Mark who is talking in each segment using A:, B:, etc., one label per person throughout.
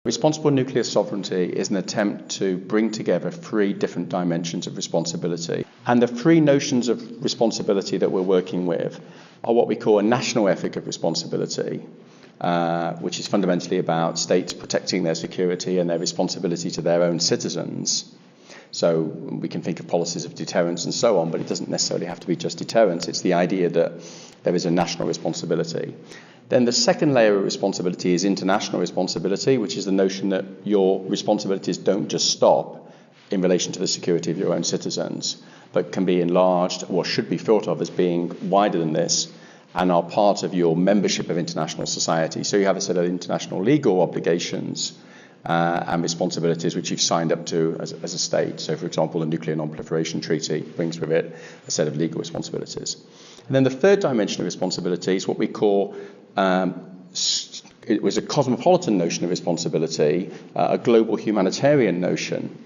A: Responsible nuclear sovereignty is an attempt to bring together three different dimensions of responsibility. And the three notions of responsibility that we're working with are what we call a national ethic of responsibility, which is fundamentally about states protecting their security and their responsibility to their own citizens. So we can think of policies of deterrence and so on, but it doesn't necessarily have to be just deterrence. It's the idea that there is a national responsibility. Then the second layer of responsibility is international responsibility, which is the notion that your responsibilities don't just stop in relation to the security of your own citizens, but can be enlarged or should be thought of as being wider than this and are part of your membership of international society. So you have a set of international legal obligations and responsibilities which you've signed up to as a state. So, for example, the Nuclear Non-Proliferation Treaty brings with it a set of legal responsibilities. And then the third dimension of responsibility is what we call, it was a cosmopolitan notion of responsibility, a global humanitarian notion.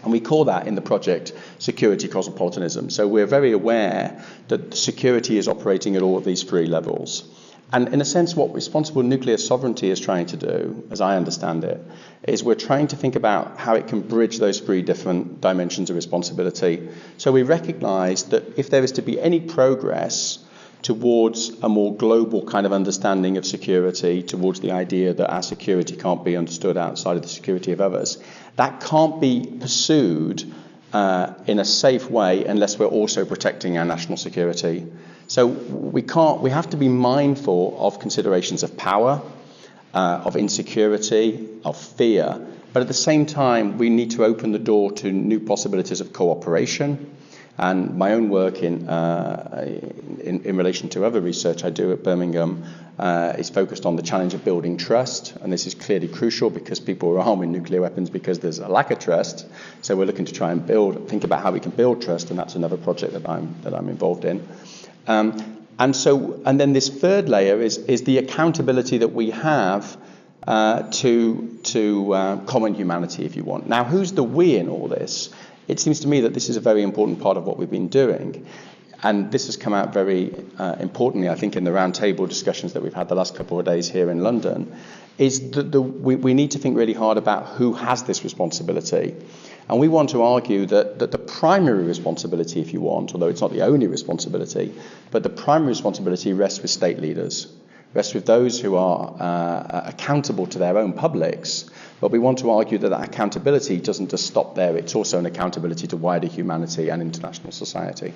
A: And we call that in the project security cosmopolitanism. So we're very aware that security is operating at all of these three levels. And in a sense, what responsible nuclear sovereignty is trying to do, as I understand it, is we're trying to think about how it can bridge those three different dimensions of responsibility. So we recognize that if there is to be any progress towards a more global kind of understanding of security, towards the idea that our security can't be understood outside of the security of others, that can't be pursued in a safe way unless we're also protecting our national security. So we have to be mindful of considerations of power, of insecurity, of fear, but at the same time we need to open the door to new possibilities of cooperation. And my own work in relation to other research I do at Birmingham is focused on the challenge of building trust, and this is clearly crucial because people are arming nuclear weapons because there's a lack of trust. So we're looking to try and think about how we can build trust, and that's another project that I'm involved in. And then this third layer is the accountability that we have to common humanity, if you want. Now, who's the we in all this? It seems to me that this is a very important part of what we've been doing. And this has come out very importantly, I think, in the roundtable discussions that we've had the last couple of days here in London, is that we need to think really hard about who has this responsibility. And we want to argue that the primary responsibility, if you want, although it's not the only responsibility, but the primary responsibility rests with state leaders, rests with those who are accountable to their own publics. But we want to argue that accountability doesn't just stop there, it's also an accountability to wider humanity and international society.